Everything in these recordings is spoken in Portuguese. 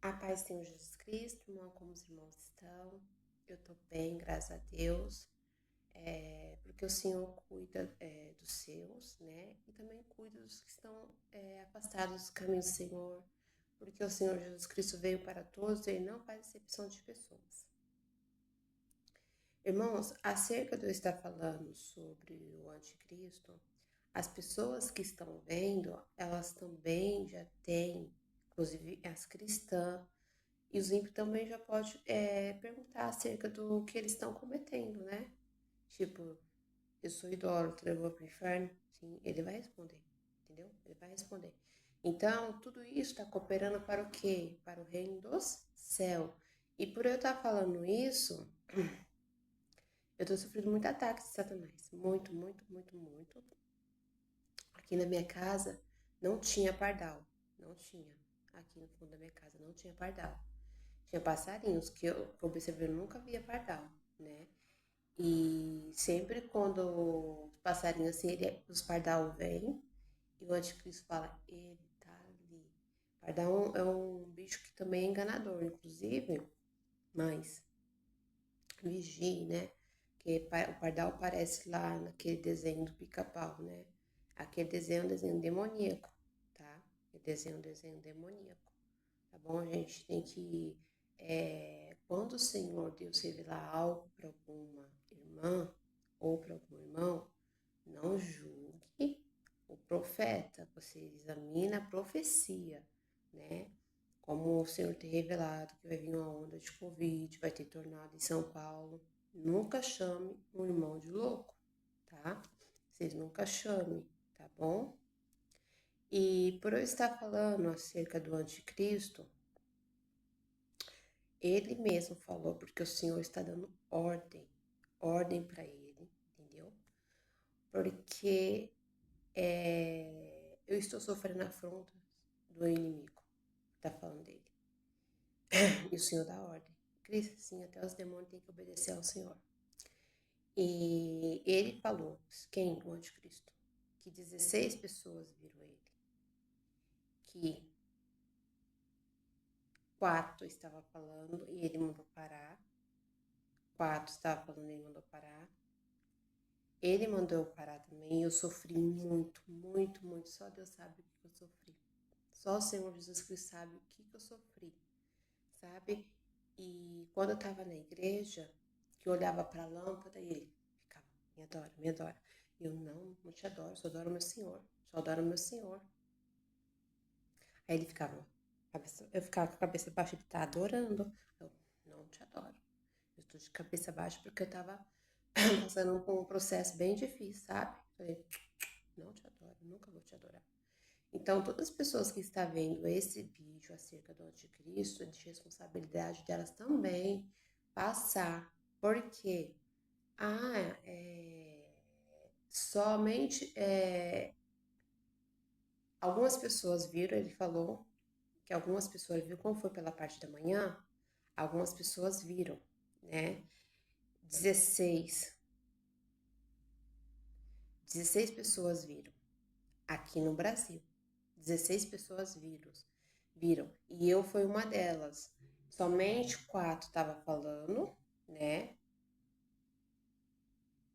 A paz do Senhor Jesus Cristo, irmão, como os irmãos estão? Eu tô bem, graças a Deus, porque o Senhor cuida dos seus, né? E também cuida dos que estão afastados dos caminhos do Senhor, porque o Senhor Jesus Cristo veio para todos e Ele não faz exceção de pessoas. Irmãos, acerca de eu estar falando sobre o anticristo, as pessoas que estão vendo, elas também já têm, inclusive as cristãs, e os ímpios também já pode perguntar acerca do que eles estão cometendo, né? Tipo, eu sou idólatra, eu vou pro inferno? Sim, ele vai responder, entendeu? Ele vai responder. Então, tudo isso está cooperando para o quê? Para o reino dos céus. E por eu estar falando isso, eu estou sofrendo muito ataque de Satanás. Muito, muito, muito, muito. Aqui na minha casa não tinha pardal. Não tinha. Aqui no fundo da minha casa não tinha pardal. Tinha passarinhos que eu observei, eu nunca via pardal, né? E sempre quando os passarinhos assim, os pardal vêm e o anticristo fala, ele tá ali. Pardal é um bicho que também é enganador, inclusive, mas vigie, né? Que o pardal aparece lá naquele desenho do pica-pau, né? Aquele desenho é um desenho demoníaco, tá? Aquele desenho é um desenho demoníaco. Tá bom? A gente tem que, quando o Senhor Deus revelar algo para alguma irmã ou para algum irmão, não julgue o profeta, você examina a profecia, né? Como o Senhor tem revelado que vai vir uma onda de Covid, vai ter tornado em São Paulo. Nunca chame um irmão de louco, tá? Vocês nunca chamem, tá bom? E por eu estar falando acerca do anticristo, ele mesmo falou, porque o Senhor está dando ordem para ele, entendeu? Porque eu estou sofrendo afrontas do inimigo, tá falando dele. E o Senhor dá ordem. Cristo, sim, até os demônios têm que obedecer ao Senhor. E ele falou, quem? O anticristo, que 16 pessoas viram ele, que 4 estava falando e ele mandou parar, 4 estava falando e ele mandou parar. Ele mandou eu parar também e eu sofri muito, muito, muito. Só Deus sabe o que eu sofri. Só o Senhor Jesus Cristo sabe o que eu sofri, sabe? E quando eu estava na igreja, que eu olhava para a lâmpada e ele ficava, me adora, me adora. E eu, não te adoro, só adoro o meu Senhor, só adoro o meu Senhor. Aí ele ficava, eu ficava com a cabeça baixa, ele tá adorando. Eu, não te adoro. Eu estou de cabeça baixa porque eu estava passando por um processo bem difícil, sabe? Falei, não te adoro, nunca vou te adorar. Então, todas as pessoas que estão vendo esse vídeo acerca do anticristo, é de responsabilidade delas também passar. Porque, ah, somente algumas pessoas viram, ele falou que algumas pessoas viram, como foi pela parte da manhã, algumas pessoas viram, né? 16, 16 pessoas viram aqui no Brasil. 16 pessoas viram. E eu fui uma delas. Somente 4 estava falando, né?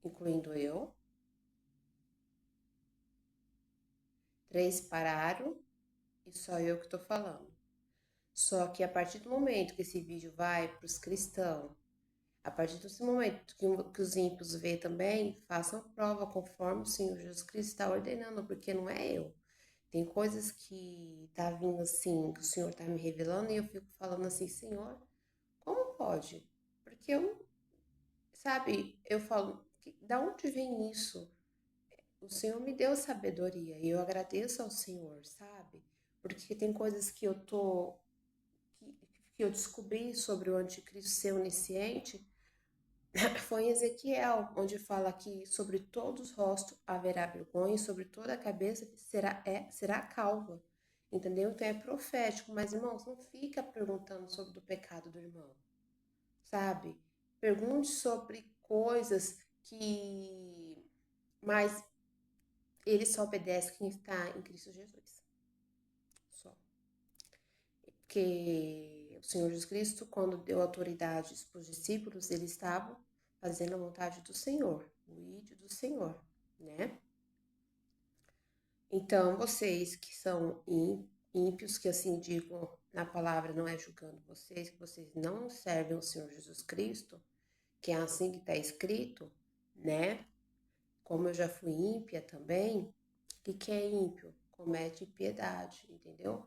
Incluindo eu. 3 pararam e só eu que estou falando. Só que a partir do momento que esse vídeo vai para os cristãos, a partir desse momento que os ímpios vê também, façam prova conforme o Senhor Jesus Cristo está ordenando, porque não é eu. Tem coisas que tá vindo assim, que o Senhor tá me revelando e eu fico falando assim, Senhor, como pode? Porque eu, sabe, eu falo, da onde vem isso? O Senhor me deu sabedoria e eu agradeço ao Senhor, sabe? Porque tem coisas que que, que eu descobri sobre o anticristo ser onisciente, foi em Ezequiel, onde fala que sobre todos os rostos haverá vergonha, e sobre toda a cabeça será calva. Entendeu? Então é profético, mas irmãos, não fica perguntando sobre o pecado do irmão, sabe? Pergunte sobre coisas que. Mas ele só obedece quem está em Cristo Jesus. Só. Porque Senhor Jesus Cristo, quando deu autoridade para os discípulos, eles estavam fazendo a vontade do Senhor, o ídolo do Senhor, né? Então, vocês que são ímpios, que assim digo na palavra, não é julgando vocês, que vocês não servem o Senhor Jesus Cristo, que é assim que está escrito, né? Como eu já fui ímpia também, o que é ímpio? Comete impiedade, entendeu?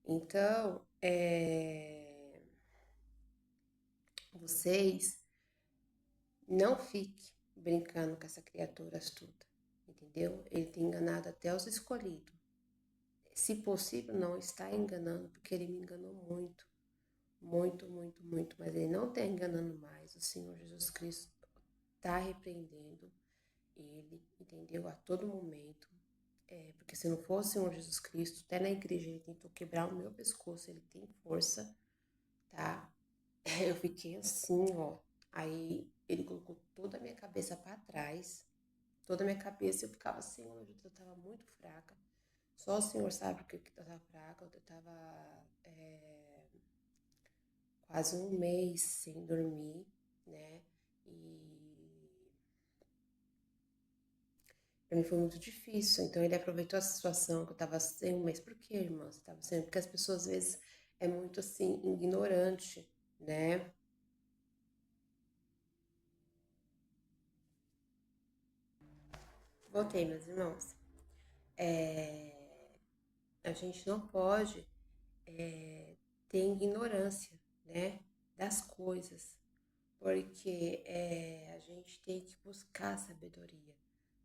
Então, vocês não fiquem brincando com essa criatura astuta, entendeu? Ele tem enganado até os escolhidos. Se possível, não está enganando, porque ele me enganou muito, muito, muito, muito, mas ele não está enganando mais. O Senhor Jesus Cristo está repreendendo ele, entendeu? A todo momento. Porque se não fosse o Senhor Jesus Cristo, até na igreja ele tentou quebrar o meu pescoço, ele tem força, tá? Eu fiquei assim, ó. Aí ele colocou toda a minha cabeça para trás, toda a minha cabeça, eu ficava assim, eu tava muito fraca. Só o Senhor sabe que eu tava fraca, eu tava quase um mês sem dormir, né? E pra mim foi muito difícil. Então ele aproveitou a situação que eu tava sem um mês. Por quê, irmã? Você tava sem? Porque as pessoas às vezes é muito assim, ignorante, né? Voltei, meus irmãos. A gente não pode ter ignorância, né? Das coisas. Porque a gente tem que buscar sabedoria,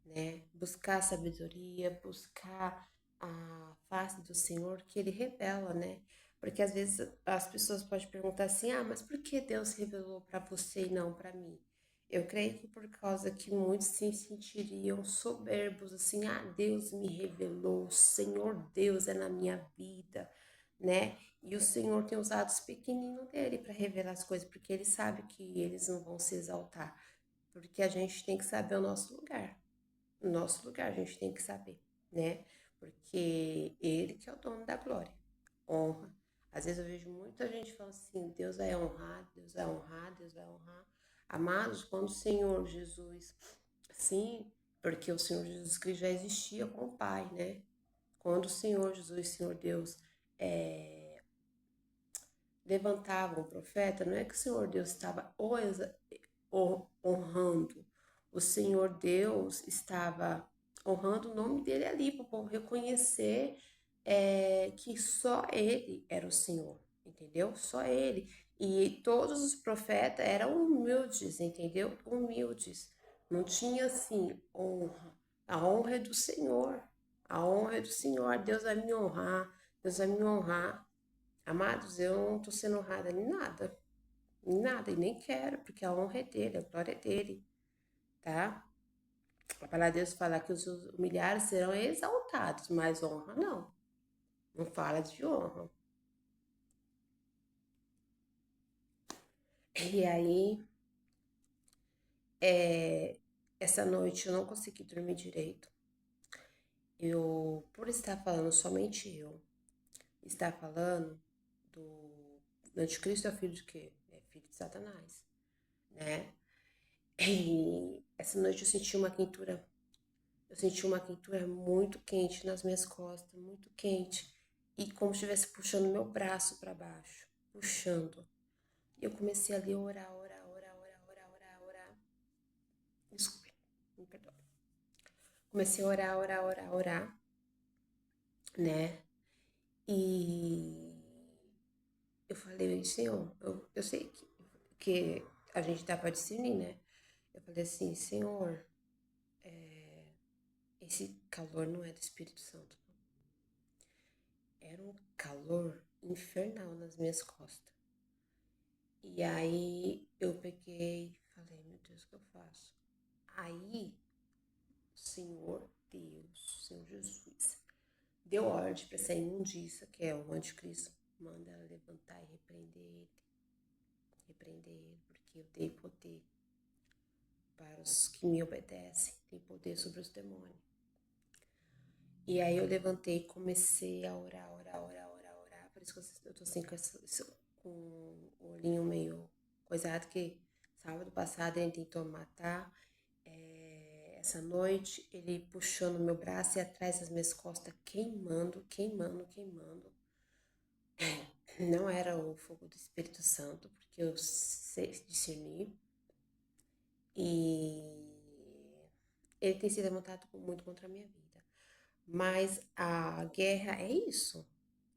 né? Buscar sabedoria, buscar a face do Senhor que Ele revela, né? Porque às vezes as pessoas podem perguntar assim, mas por que Deus revelou para você e não para mim? Eu creio que por causa que muitos se sentiriam soberbos, assim, Deus me revelou, o Senhor Deus é na minha vida, né? E o Senhor tem usado os pequeninos dele para revelar as coisas, porque ele sabe que eles não vão se exaltar. Porque a gente tem que saber o nosso lugar. O nosso lugar a gente tem que saber, né? Porque ele que é o dono da glória. Honra. Às vezes eu vejo muita gente falando assim, Deus vai honrar, Deus vai honrar, Deus vai honrar. Amados, quando o Senhor Jesus, sim, porque o Senhor Jesus Cristo já existia com o Pai, né? Quando o Senhor Jesus, Senhor Deus, levantava um profeta, não é que o Senhor Deus estava honrando, o Senhor Deus estava honrando o nome dele ali, para o povo reconhecer que só ele era o Senhor, entendeu? Só ele. E todos os profetas eram humildes, entendeu? Humildes. Não tinha assim honra. A honra é do Senhor. A honra é do Senhor. Deus vai me honrar. Deus vai me honrar. Amados, eu não estou sendo honrada em nada, e nem quero, porque a honra é dele, a glória é dele, tá? A palavra de Deus fala que os humilhados serão exaltados, mas honra não, não fala de honra. E aí, essa noite eu não consegui dormir direito. Por estar falando somente eu, estar falando do anticristo é filho de quê? É filho de Satanás, né? E essa noite eu senti uma quentura muito quente nas minhas costas, muito quente. E como se estivesse puxando meu braço para baixo, puxando. E eu comecei ali a orar, orar, orar, orar, orar, orar, orar. Desculpe, me perdoe. Comecei a orar, orar, orar, orar, né? E eu falei, Senhor, eu sei que a gente dá para discernir, né? Eu falei assim, Senhor, esse calor não é do Espírito Santo. Era um calor infernal nas minhas costas. E aí eu peguei e falei, meu Deus, o que eu faço? Aí, Senhor Deus, Senhor Jesus, deu ordem para essa imundícia, que é o anticristo, manda ela levantar e repreender ele, porque eu dei poder para os que me obedecem, tem poder sobre os demônios. E aí eu levantei e comecei a orar, orar, orar, orar, orar. Por isso que eu tô assim com o olhinho meio coisado, que sábado passado ele tentou matar. Essa noite, ele puxando meu braço e atrás das minhas costas, queimando, queimando, queimando. Não era o fogo do Espírito Santo, porque eu sei discernir. E ele tem se levantado muito contra a minha vida. Mas a guerra é isso.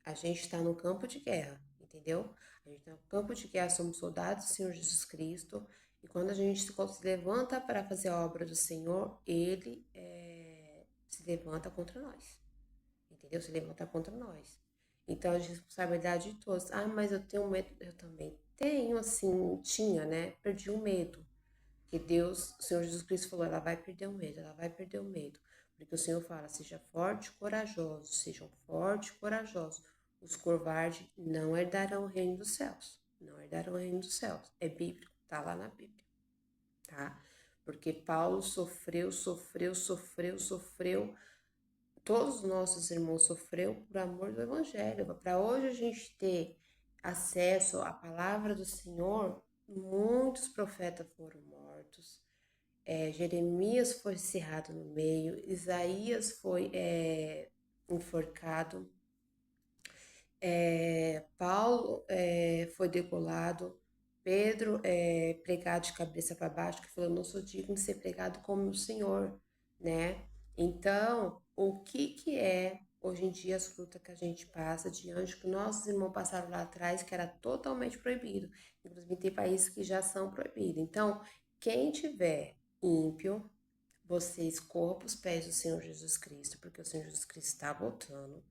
A gente está no campo de guerra, entendeu? A gente está no campo de guerra, somos soldados do Senhor Jesus Cristo. E quando a gente se levanta para fazer a obra do Senhor, Ele se levanta contra nós. Entendeu? Se levanta contra nós. Então, a responsabilidade de todos. Ah, mas eu tenho medo. Eu também tenho, assim, tinha, né? Perdi o medo. Que Deus, o Senhor Jesus Cristo falou, ela vai perder o medo, ela vai perder o medo. Porque o Senhor fala, seja forte e corajoso, sejam fortes e corajosos. Os covardes não herdarão o reino dos céus. Não herdarão o reino dos céus. É bíblico, tá lá na Bíblia, tá? Porque Paulo sofreu, sofreu, sofreu, sofreu. Todos os nossos irmãos sofreram por amor do Evangelho. Para hoje a gente ter acesso à palavra do Senhor, muitos profetas foram mortos. Jeremias foi cerrado no meio, Isaías foi enforcado, Paulo foi degolado, Pedro pregado de cabeça para baixo, que falou, não sou digno de ser pregado como o Senhor, né? Então, o que é hoje em dia as lutas que a gente passa diante do que nossos irmãos passaram lá atrás, que era totalmente proibido. Inclusive, tem países que já são proibidos. Então, quem tiver ímpio, vocês corram para os pés do Senhor Jesus Cristo, porque o Senhor Jesus Cristo está voltando.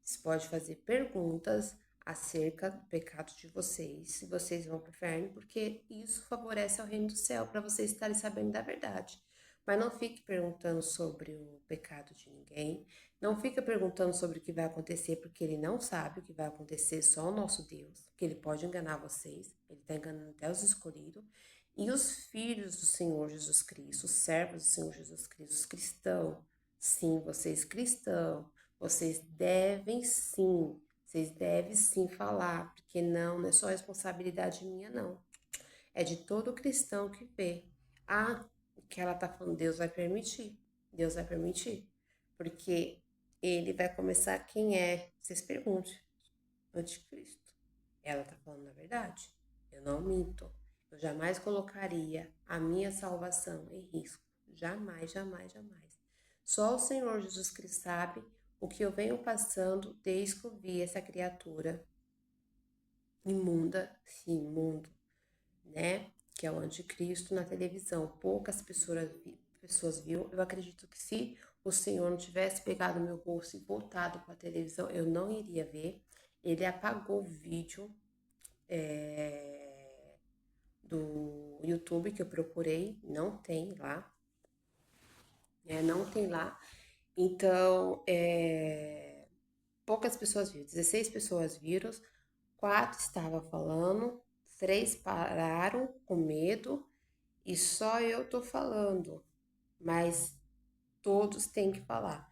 Você pode fazer perguntas acerca do pecado de vocês, se vocês vão para o inferno, porque isso favorece ao reino do céu, para vocês estarem sabendo da verdade. Mas não fique perguntando sobre o pecado de ninguém, não fica perguntando sobre o que vai acontecer, porque ele não sabe o que vai acontecer, só o nosso Deus, que ele pode enganar vocês, ele está enganando até os escolhidos. E os filhos do Senhor Jesus Cristo, os servos do Senhor Jesus Cristo, os cristãos, sim, vocês devem sim falar, porque não é só responsabilidade minha, não. É de todo cristão que vê. Ah, o que ela tá falando, Deus vai permitir. Deus vai permitir. Porque ele vai começar quem é. Vocês perguntam. Anticristo. Ela tá falando a verdade. Eu não minto. Eu jamais colocaria a minha salvação em risco. Jamais, jamais, jamais. Só o Senhor Jesus Cristo sabe o que eu venho passando desde que eu vi essa criatura imunda, sim, imundo, né? Que é o anticristo na televisão. Poucas pessoas viram. Eu acredito que se o Senhor não tivesse pegado meu rosto e voltado para a televisão, eu não iria ver. Ele apagou o vídeo do YouTube que eu procurei, não tem lá, não tem lá. Então, poucas pessoas viram, 16 pessoas viram, 4 estavam falando, 3 pararam com medo e só eu tô falando, mas todos têm que falar.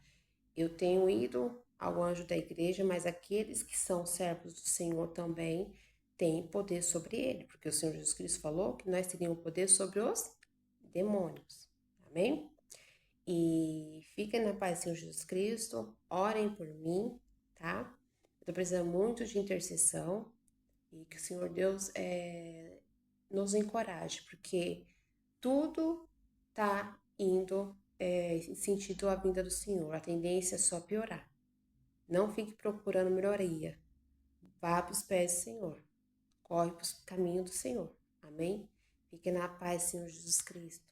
Eu tenho ido ao anjo da igreja, mas aqueles que são servos do Senhor também têm poder sobre ele, porque o Senhor Jesus Cristo falou que nós teríamos poder sobre os demônios. Amém? E fiquem na paz do Senhor Jesus Cristo, orem por mim, tá? Eu tô precisando muito de intercessão e que o Senhor Deus nos encoraje, porque tudo tá indo em sentido à vinda do Senhor. A tendência é só piorar. Não fique procurando melhoria. Vá para os pés do Senhor. Corre para o caminho do Senhor. Amém? Fique na paz, Senhor Jesus Cristo.